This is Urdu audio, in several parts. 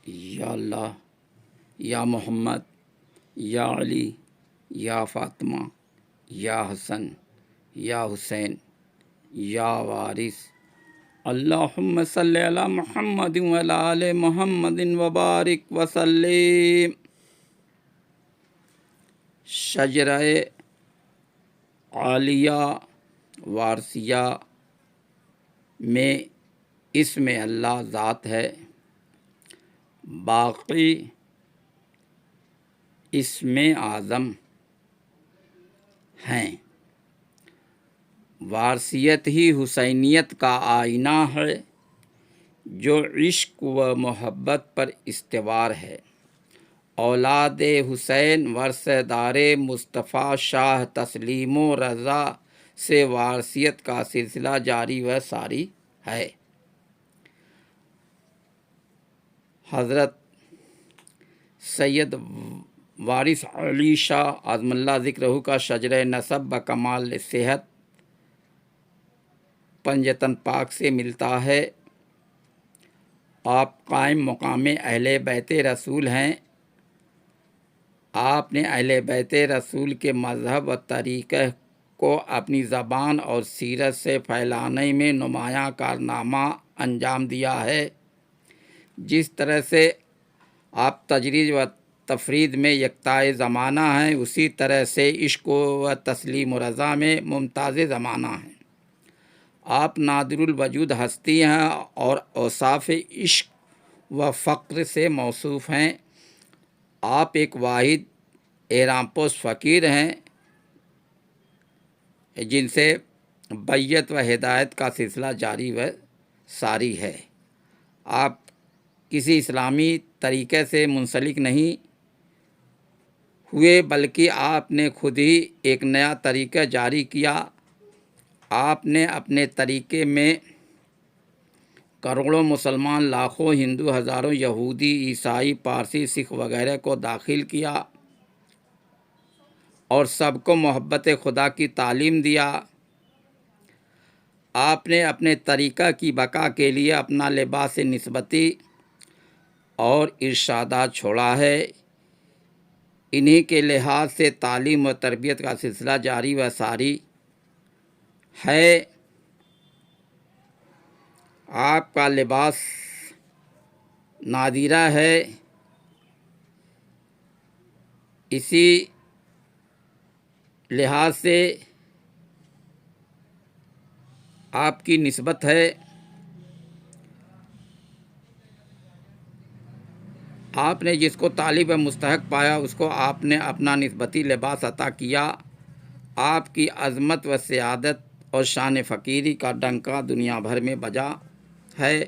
یا اللہ، یا محمد، یا علی، یا فاطمہ، یا حسن، یا حسین، یا وارث، اللہم صلی علی محمد وعلی آل محمد وبارک وسلم۔ شجرہ عالیہ وارثیہ میں اسم اللہ ذات ہے، باقی اسم اعظم ہیں۔ وارثیت ہی حسینیت کا آئینہ ہے جو عشق و محبت پر استوار ہے۔ اولاد حسین ورثہ دار مصطفیٰ شاہ تسلیم و رضا سے وارثیت کا سلسلہ جاری و ساری ہے۔ حضرت سید وارث علی شاہ عظم اللہ ذکرہ کا شجرہ نسب بکمال صحت پنجتن پاک سے ملتا ہے۔ آپ قائم مقام اہل بیت رسول ہیں۔ آپ نے اہل بیت رسول کے مذہب و طریقہ کو اپنی زبان اور سیرت سے پھیلانے میں نمایاں کارنامہ انجام دیا ہے۔ جس طرح سے آپ تجریج و تفرید میں یکتائے زمانہ ہیں، اسی طرح سے عشق و تسلیم و رضا میں ممتاز زمانہ ہیں۔ آپ نادر الوجود ہستی ہیں اور اوصاف عشق و فقر سے موصوف ہیں۔ آپ ایک واحد احرام پوش فقیر ہیں جن سے بیعت و ہدایت کا سلسلہ جاری و ساری ہے۔ آپ کسی اسلامی طریقے سے منسلک نہیں ہوئے بلکہ آپ نے خود ہی ایک نیا طریقہ جاری کیا۔ آپ نے اپنے طریقے میں کروڑوں مسلمان، لاکھوں ہندو، ہزاروں یہودی، عیسائی، پارسی، سکھ وغیرہ کو داخل کیا اور سب کو محبت خدا کی تعلیم دیا۔ آپ نے اپنے طریقہ کی بقا کے لیے اپنا لباس نسبتی اور ارشادات چھوڑا ہے۔ انہی کے لحاظ سے تعلیم و تربیت کا سلسلہ جاری و ساری ہے۔ آپ کا لباس نادرہ ہے، اسی لحاظ سے آپ کی نسبت ہے۔ آپ نے جس کو طالب مستحق پایا اس کو آپ نے اپنا نسبتی لباس عطا کیا۔ آپ کی عظمت و سعادت اور شان فقیری کا ڈنکا دنیا بھر میں بجا ہے۔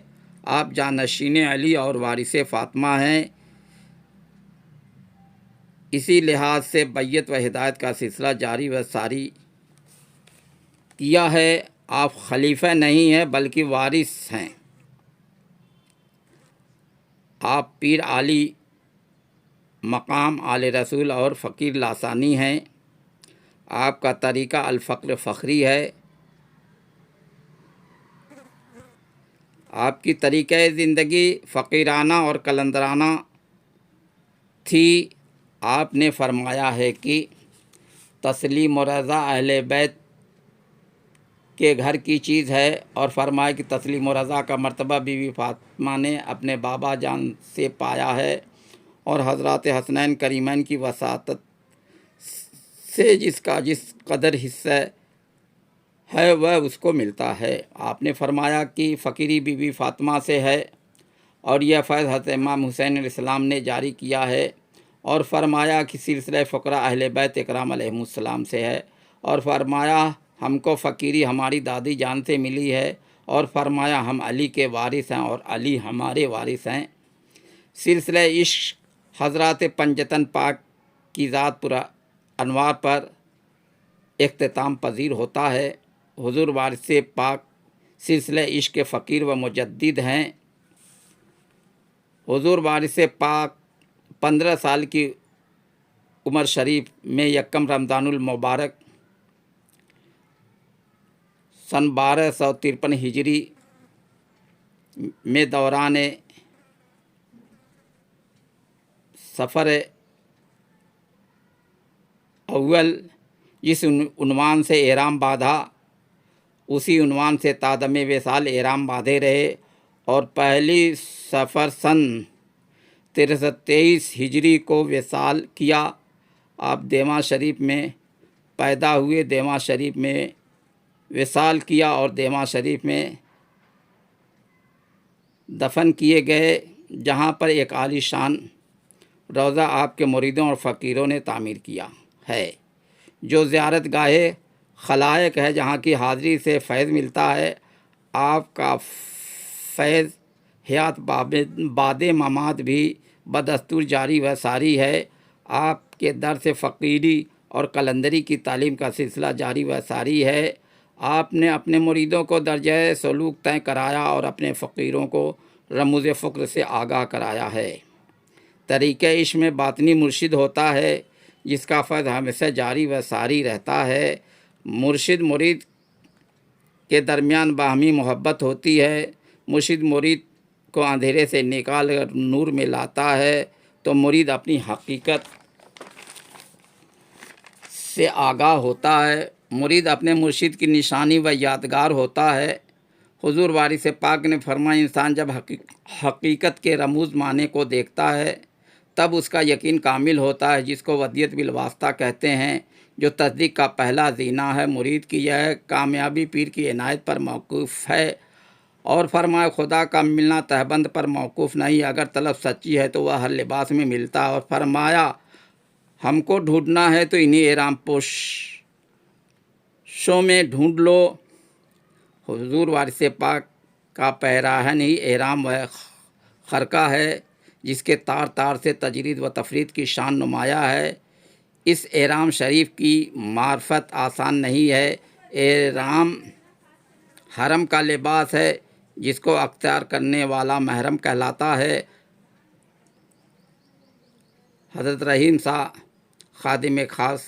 آپ جانشین علی اور وارث فاطمہ ہیں۔ اسی لحاظ سے بیعت و ہدایت کا سلسلہ جاری و ساری کیا ہے۔ آپ خلیفہ نہیں ہیں بلکہ وارث ہیں۔ آپ پیر عالی مقام آل رسول اور فقیر لاسانی ہیں۔ آپ کا طریقہ الفقر فخری ہے۔ آپ کی طریقہ زندگی فقیرانہ اور قلندرانہ تھی۔ آپ نے فرمایا ہے کہ تسلیم و رضا اہل بیت کے گھر کی چیز ہے، اور فرمایا کہ تسلیم و رضا کا مرتبہ بی بی فاطمہ نے اپنے بابا جان سے پایا ہے، اور حضرات حسنین کریمین کی وساطت سے جس کا جس قدر حصہ ہے وہ اس کو ملتا ہے۔ آپ نے فرمایا کہ فقیری بی بی فاطمہ سے ہے، اور یہ فیض حضرت امام حسین علیہ السلام نے جاری کیا ہے، اور فرمایا کہ سلسلہ فقراء اہل بیت اکرام علیہم السلام سے ہے، اور فرمایا ہم کو فقیری ہماری دادی جان سے ملی ہے، اور فرمایا ہم علی کے وارث ہیں اور علی ہمارے وارث ہیں۔ سلسلہ عشق حضرات پنجتن پاک کی ذات پر انوار پر اختتام پذیر ہوتا ہے۔ حضور وارث پاک سلسلہ عشق کے فقیر و مجدد ہیں۔ حضور وارث پاک 15 سال کی عمر شریف میں یکم رمضان المبارک سن 1253 ہجری میں دوران سفر اول جس عنوان سے احرام باندھا اسی عنوان سے تادم وصال احرام باندھے رہے، اور پہلی سفر سن 6323 ہجری کو وصال کیا۔ آپ دیما شریف میں پیدا ہوئے، دیما شریف میں وصال کیا اور دیما شریف میں دفن کیے گئے، جہاں پر ایک عالی شان روضہ آپ کے مریدوں اور فقیروں نے تعمیر کیا ہے، جو زیارت گاہ خلائق ہے، جہاں کی حاضری سے فیض ملتا ہے۔ آپ کا فیض حیات بعد ممات بھی بدستور جاری و ساری ہے۔ آپ کے درس فقیری اور قلندری کی تعلیم کا سلسلہ جاری و ساری ہے۔ آپ نے اپنے مریدوں کو درجہ سلوک طے کرایا اور اپنے فقیروں کو رموز فقر سے آگاہ کرایا ہے۔ طریقہ عشق میں باطنی مرشد ہوتا ہے، جس کا فیض ہمیشہ جاری و ساری رہتا ہے۔ مرشد مرید کے درمیان باہمی محبت ہوتی ہے۔ مرشد مرید کو اندھیرے سے نکال کر نور میں لاتا ہے تو مرید اپنی حقیقت سے آگاہ ہوتا ہے۔ مرید اپنے مرشد کی نشانی و یادگار ہوتا ہے۔ حضور وارث پاک نے فرمایا، انسان جب حقیقت کے رموز معنی کو دیکھتا ہے تب اس کا یقین کامل ہوتا ہے، جس کو ودیت بالواسطہ کہتے ہیں، جو تصدیق کا پہلا زینہ ہے۔ مرید کی یہ کامیابی پیر کی عنایت پر موقوف ہے، اور فرمایا خدا کا ملنا تہبند پر موقوف نہیں، اگر طلب سچی ہے تو وہ ہر لباس میں ملتا ہے۔ اور فرمایا ہم کو ڈھونڈنا ہے تو انہی احرام پوشوں میں ڈھونڈ لو۔ حضور وارث پاک کا پیراہن ہی احرام و خرقہ ہے، جس کے تار تار سے تجرید و تفرید کی شان نمایاں ہے۔ اس احرام شریف کی معرفت آسان نہیں ہے۔ احرام حرم کا لباس ہے، جس کو اختیار کرنے والا محرم کہلاتا ہے۔ حضرت رحیم شاہ خادم خاص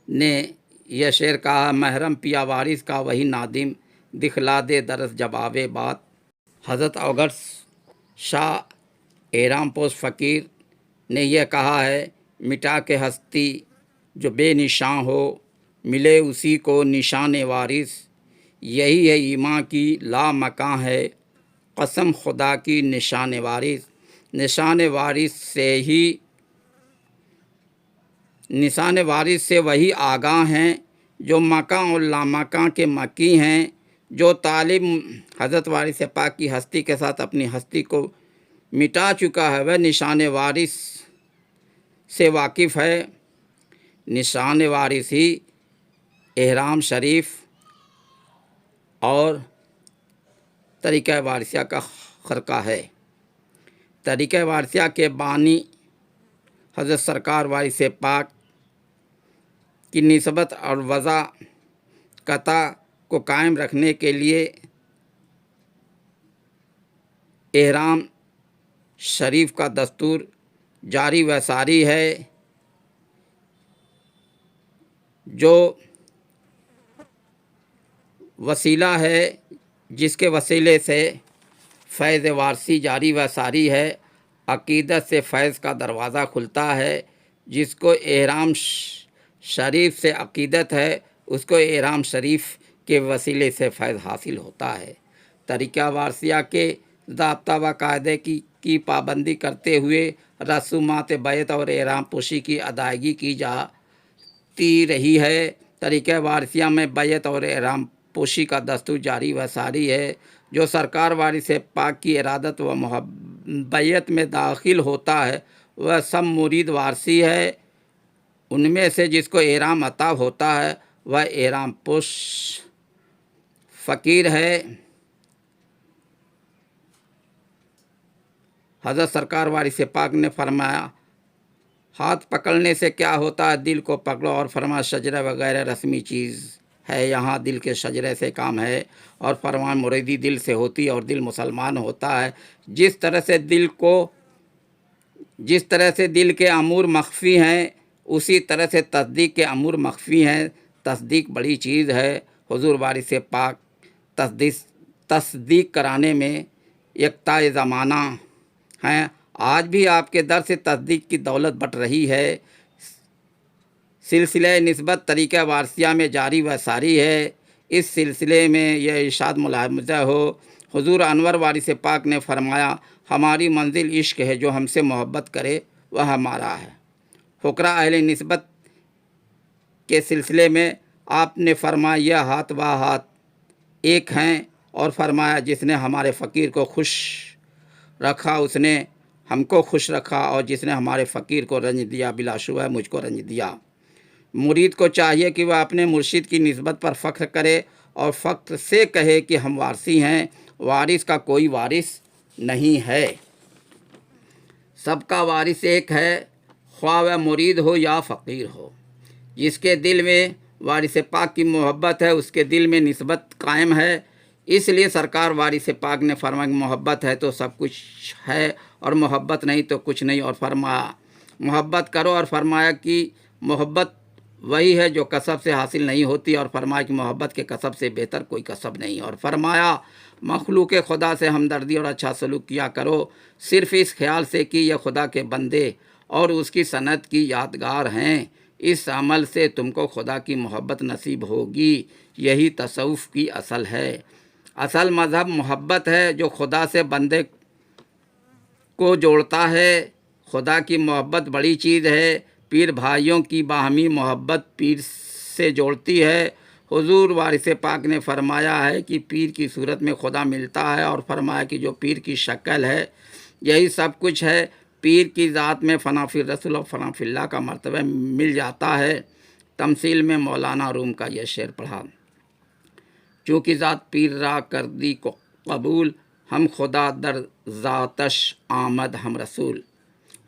نے یہ شعر کہا، محرم پیا وارث کا وہی نادم، دکھلا دے درس جواب بات۔ حضرت اوگھر شاہ احرام پوش فقیر نے یہ کہا ہے، مٹا کے ہستی جو بے نشاں ہو، ملے اسی کو نشان وارث، یہی ہے ایمان کی لامکاں ہے، قسم خدا کی نشان وارث۔ نشان وارث سے وہی آگاہ ہیں جو مکاں اور لامکاں کے مکی ہیں۔ جو طالب حضرت وارث پاک کی ہستی کے ساتھ اپنی ہستی کو مٹا چکا ہے، وہ نشان وارث سے واقف ہے۔ نشان وارث ہی احرام شریف اور طریقہ وارثیہ کا خرقہ ہے۔ طریقہ وارثیہ کے بانی حضرت سرکار وارث پاک کی نسبت اور وضع قطع کو قائم رکھنے کے لیے احرام شریف کا دستور جاری و ساری ہے، جو وسیلہ ہے جس کے وسیلے سے فیض وارثی جاری و ساری ہے۔ عقیدت سے فیض کا دروازہ کھلتا ہے۔ جس کو احرام شریف سے عقیدت ہے، اس کو احرام شریف کے وسیلے سے فیض حاصل ہوتا ہے۔ طریقہ وارثیہ کے ضابطہ و قاعدے کی پابندی کرتے ہوئے رسومات بیعت اور احرام پوشی کی ادائیگی کی جاتی رہی ہے۔ طریقہ وارثیہ میں بیعت اور احرام پوشی کا دستور جاری و ساری ہے۔ جو سرکار وارث پاک کی ارادت و بیعت میں داخل ہوتا ہے، وہ سب مرید وارثی ہے۔ ان میں سے جس کو احرام عطا ہوتا ہے، وہ احرام پوش فقیر ہے۔ حضرت سرکار وارث پاک نے فرمایا، ہاتھ پکڑنے سے کیا ہوتا ہے، دل کو پکڑو، اور فرمایا شجرہ وغیرہ رسمی چیز ہے، یہاں دل کے شجرے سے کام ہے، اور فرمایا مریدی دل سے ہوتی ہے اور دل مسلمان ہوتا ہے۔ جس طرح سے دل کے امور مخفی ہیں، اسی طرح سے تصدیق کے امور مخفی ہیں۔ تصدیق بڑی چیز ہے۔ حضور وارث پاک تصدیق کرانے میں یکتا زمانہ ہیں۔ آج بھی آپ کے در سے تصدیق کی دولت بٹ رہی ہے۔ سلسلہ نسبت طریقہ وارثیہ میں جاری و ساری ہے۔ اس سلسلے میں یہ ارشاد ملاحظہ ہو، حضور انور وارث پاک نے فرمایا، ہماری منزل عشق ہے، جو ہم سے محبت کرے وہ ہمارا ہے۔ فقراء اہل نسبت کے سلسلے میں آپ نے فرمایا، یہ ہاتھ و ہاتھ ایک ہیں، اور فرمایا جس نے ہمارے فقیر کو خوش رکھا اس نے ہم کو خوش رکھا، اور جس نے ہمارے فقیر کو رنج دیا بلا شبہ مجھ کو رنج دیا۔ مرید کو چاہیے کہ وہ اپنے مرشد کی نسبت پر فخر کرے اور فخر سے کہے کہ ہم وارثی ہیں، وارث کا کوئی وارث نہیں ہے، سب کا وارث ایک ہے، خواہ وہ مرید ہو یا فقیر ہو۔ جس کے دل میں وارث پاک کی محبت ہے اس کے دل میں نسبت قائم ہے۔ اس لیے سرکار وارث پاک نے فرمایا کہ محبت ہے تو سب کچھ ہے، اور محبت نہیں تو کچھ نہیں، اور فرمایا محبت کرو، اور فرمایا کہ محبت وہی ہے جو کسب سے حاصل نہیں ہوتی، اور فرمایا کہ محبت کے کسب سے بہتر کوئی کسب نہیں، اور فرمایا مخلوق خدا سے ہمدردی اور اچھا سلوک کیا کرو، صرف اس خیال سے کہ یہ خدا کے بندے اور اس کی صنعت کی یادگار ہیں، اس عمل سے تم کو خدا کی محبت نصیب ہوگی۔ یہی تصوف کی اصل ہے۔ اصل مذہب محبت ہے جو خدا سے بندے کو جوڑتا ہے۔ خدا کی محبت بڑی چیز ہے۔ پیر بھائیوں کی باہمی محبت پیر سے جوڑتی ہے۔ حضور وارث پاک نے فرمایا ہے کہ پیر کی صورت میں خدا ملتا ہے، اور فرمایا کہ جو پیر کی شکل ہے یہی سب کچھ ہے۔ پیر کی ذات میں فنا فی الرسول اور فنا فی اللہ کا مرتبہ مل جاتا ہے۔ تمثیل میں مولانا روم کا یہ شعر پڑھا، چونکہ ذات پیر را کردی کو قبول، ہم خدا در ذاتش آمد ہم رسول۔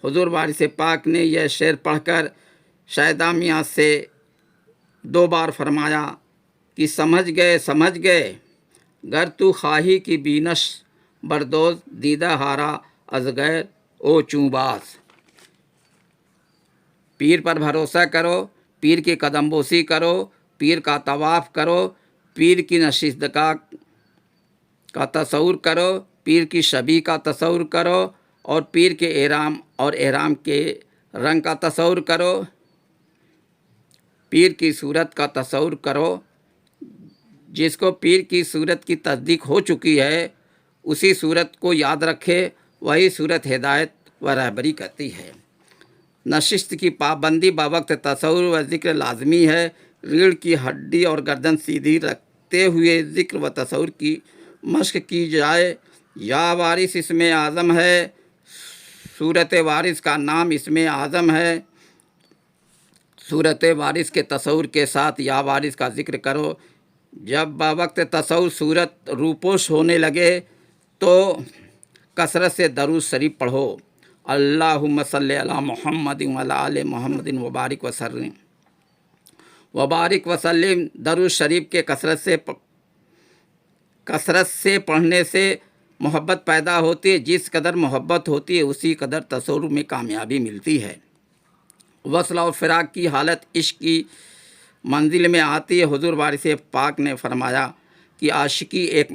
حضور وارث پاک نے یہ شعر پڑھ کر شیدا میاں سے 2 بار فرمایا کہ سمجھ گئے گر تو خواہی کی بینش بردوز دیدہ ہارا از غیر او چوباز۔ پیر پر بھروسہ کرو، پیر کی قدم بوسی کرو، پیر کا طواف کرو، پیر کی نشستگاہ کا تصور کرو، پیر کی شبیہ کا تصور کرو، اور پیر کے احرام کے رنگ کا تصور کرو، پیر کی صورت کا تصور کرو۔ جس کو پیر کی صورت کی تصدیق ہو چکی ہے اسی صورت کو یاد رکھے، وہی صورت ہدایت و رہبری کرتی ہے۔ نشست کی پابندی بوقت تصور و ذکر لازمی ہے۔ ریڑھ کی ہڈی اور گردن سیدھی رکھتے ہوئے ذکر و تصور کی مشق کی جائے۔ یا وارث اسم اعظم ہے، صورت وارث کا نام اسم اعظم ہے۔ صورت وارث کے تصور کے ساتھ یا وارث کا ذکر کرو۔ جب بوقت تصور صورت روپوش ہونے لگے تو کثرت سے درود شریف پڑھو۔ اللہم صلی علی محمد وعلی آل محمد وبارک وسلم۔ درود شریف کے کثرت سے پڑھنے سے محبت پیدا ہوتی ہے۔ جس قدر محبت ہوتی ہے اسی قدر تصور میں کامیابی ملتی ہے۔ وصل اور فراق کی حالت عشق کی منزل میں آتی ہے۔ حضور وارث پاک نے فرمایا کہ عاشقی ایک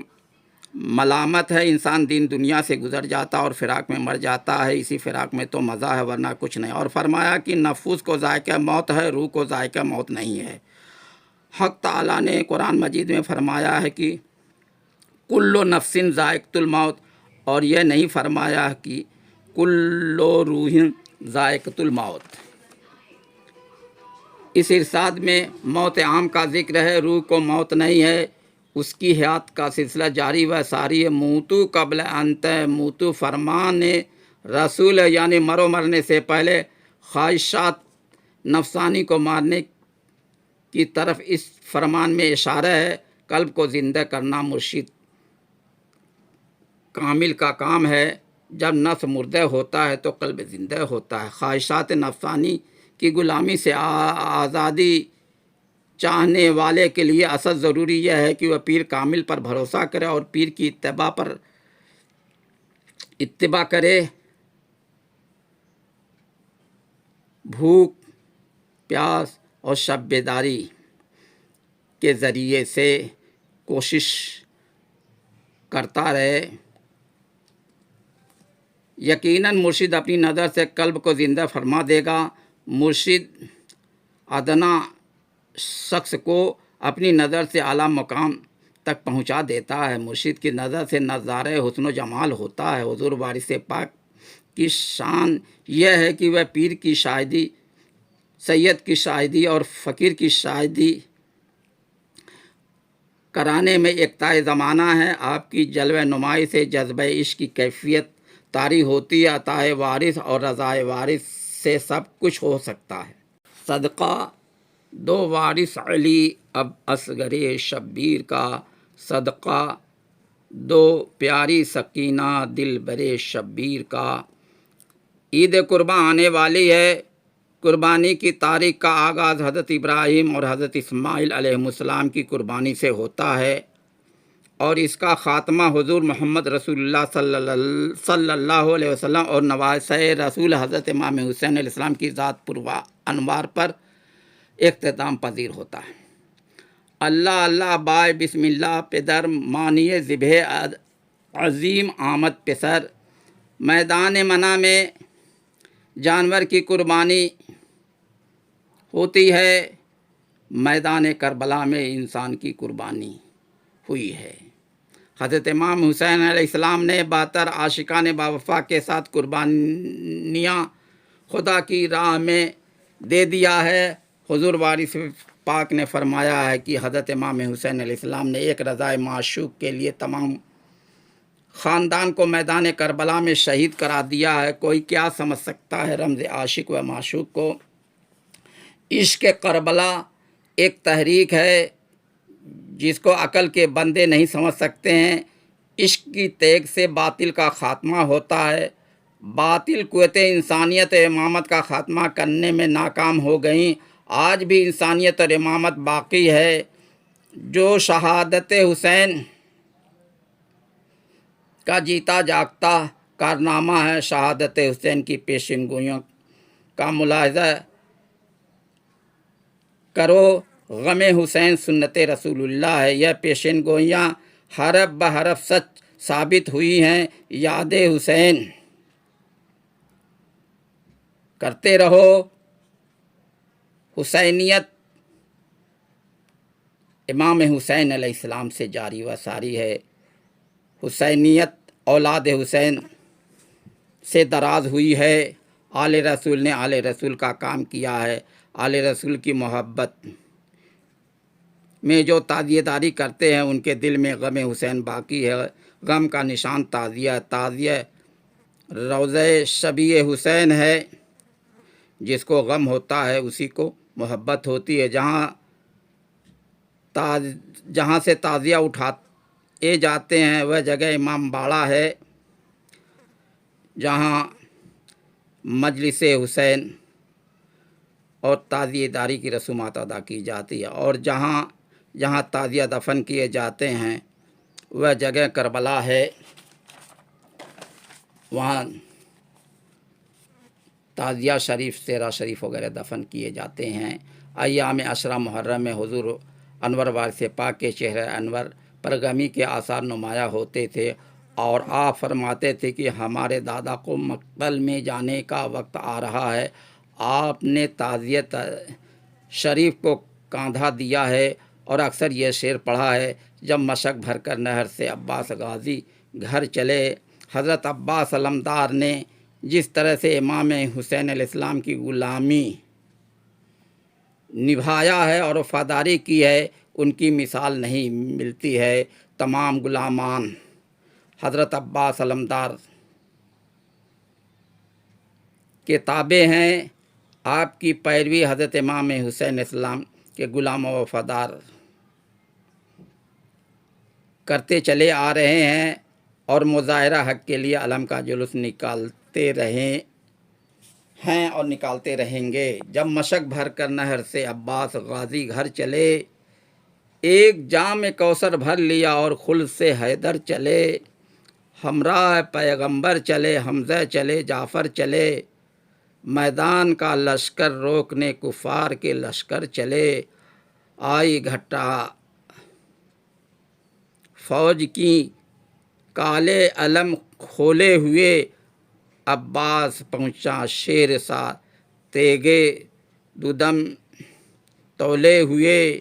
ملامت ہے، انسان دین دنیا سے گزر جاتا اور فراق میں مر جاتا ہے، اسی فراق میں تو مزہ ہے ورنہ کچھ نہیں۔ اور فرمایا کہ نفوس کو ذائقہ موت ہے، روح کو ذائقہ موت نہیں ہے۔ حق تعالیٰ نے قرآن مجید میں فرمایا ہے کہ کل نفس ذائقۃ الموت، اور یہ نہیں فرمایا کہ کل روح ذائقۃ الموت۔ اس ارشاد میں موت عام کا ذکر ہے، روح کو موت نہیں ہے، اس کی حیات کا سلسلہ جاری و ساری ہے۔ موتو قبل انت موتو فرمان رسول ہے، یعنی مرنے سے پہلے خواہشات نفسانی کو مارنے کی طرف اس فرمان میں اشارہ ہے۔ قلب کو زندہ کرنا مرشد کامل کا کام ہے۔ جب نفس مردہ ہوتا ہے تو قلب زندہ ہوتا ہے۔ خواہشات نفسانی کی غلامی سے آزادی چاہنے والے کے لیے اصل ضروری یہ ہے کہ وہ پیر کامل پر بھروسہ کرے اور پیر کی اتباع کرے۔ بھوک پیاس اور شب بیداری کے ذریعے سے کوشش کرتا رہے یقیناً مرشد اپنی نظر سے قلب کو زندہ فرما دے گا۔ مرشد ادنا شخص کو اپنی نظر سے اعلیٰ مقام تک پہنچا دیتا ہے۔ مرشد کی نظر سے نظارہ حسن و جمال ہوتا ہے۔ حضور وارث پاک کی شان یہ ہے کہ وہ پیر کی شاہدی، سید کی شاہدی اور فقیر کی شاہدی کرانے میں یکتائے زمانہ ہے۔ آپ کی جلوہ نمائی سے جذبہ عشق کی کیفیت طاری ہوتی ہے۔ عطا وارث اور رضا وارث سے سب کچھ ہو سکتا ہے۔ صدقہ دو وارث علی اب اصغر شبیر کا، صدقہ دو پیاری سکینہ دل برے شبیر کا۔ عید قرباں آنے والی ہے۔ قربانی کی تاریخ کا آغاز حضرت ابراہیم اور حضرت اسماعیل علیہ السلام کی قربانی سے ہوتا ہے اور اس کا خاتمہ حضور محمد رسول اللہ صلی اللہ علیہ وسلم اور نواسۂ رسول حضرت امام حسین علیہ السلام کی ذات پر انوار پر اختتام پذیر ہوتا ہے۔ اللہ اللہ بائے بسم اللہ پدر، مانی ذبح عظیم آمد پسر۔ میدان منع میں جانور کی قربانی ہوتی ہے، میدان کربلا میں انسان کی قربانی ہوئی ہے۔ حضرت امام حسین علیہ السلام نے 72 عاشقان باوفا کے ساتھ قربانیاں خدا کی راہ میں دے دیا ہے۔ حضور وارث پاک نے فرمایا ہے کہ حضرت امام حسین علیہ السلام نے ایک رضائے معشوق کے لیے تمام خاندان کو میدان کربلا میں شہید کرا دیا ہے۔ کوئی کیا سمجھ سکتا ہے رمز عاشق و معشوق کو؟ عشق کربلا ایک تحریک ہے جس کو عقل کے بندے نہیں سمجھ سکتے ہیں۔ عشق کی تیغ سے باطل کا خاتمہ ہوتا ہے۔ باطل قوت انسانیت امامت کا خاتمہ کرنے میں ناکام ہو گئیں۔ آج بھی انسانیت اور امامت باقی ہے۔ جو شہادت حسین کا جیتا جاگتا کارنامہ ہے، شہادت حسین کی پیشن گوئیوں کا ملاحظہ کرو۔ غم حسین سنت رسول اللہ ہے۔ یہ پیشن گوئیاں حرف بحرف سچ ثابت ہوئی ہیں۔ یاد حسین کرتے رہو۔ حسینیت امام حسین علیہ السلام سے جاری و ساری ہے۔ حسینیت اولاد حسین سے دراز ہوئی ہے۔ آل رسول نے آل رسول کا کام کیا ہے۔ آل رسول کی محبت میں جو تعزیہ داری کرتے ہیں ان کے دل میں غم حسین باقی ہے۔ غم کا نشان تعزیہ، تعزیہ روضہ شبیہ حسین ہے۔ جس کو غم ہوتا ہے اسی کو محبت ہوتی ہے۔ جہاں سے تعزیہ اٹھائے جاتے ہیں وہ جگہ امام باڑہ ہے، جہاں مجلس حسین اور تعزیہ داری کی رسومات ادا کی جاتی ہے، اور جہاں تعزیہ دفن کیے جاتے ہیں وہ جگہ کربلا ہے، وہاں تعزیہ شریف، سیرہ شریف وغیرہ دفن کیے جاتے ہیں۔ ایام عشرہ محرم میں حضور انور وارث پاک کے چہرہ انور پر غمی کے آثار نمایاں ہوتے تھے اور آپ فرماتے تھے کہ ہمارے دادا کو مقتل میں جانے کا وقت آ رہا ہے۔ آپ نے تعزیت شریف کو کاندھا دیا ہے اور اکثر یہ شعر پڑھا ہے، جب مشک بھر کر نہر سے عباس غازی گھر چلے۔ حضرت عباس علمدار نے جس طرح سے امام حسین علیہ السلام کی غلامی نبھایا ہے اور وفاداری کی ہے، ان کی مثال نہیں ملتی ہے۔ تمام غلامان حضرت عباس علمدار کے تابع ہیں۔ آپ کی پیروی حضرت امام حسین علیہ السلام کے غلام و وفادار کرتے چلے آ رہے ہیں اور مظاہرہ حق کے لیے علم کا جلوس نکالتے رہے ہیں اور نکالتے رہیں گے۔ جب مشک بھر کر نہر سے عباس غازی گھر چلے، ایک جام کوثر بھر لیا اور خلد سے حیدر چلے۔ ہمراہ پیغمبر چلے، حمزہ چلے، جعفر چلے، میدان کا لشکر روکنے کفار کے لشکر چلے۔ آئی گھٹا فوج کی کالے علم کھولے ہوئے، عباس پہنچا شیر سا، تیگے دودم تولے ہوئے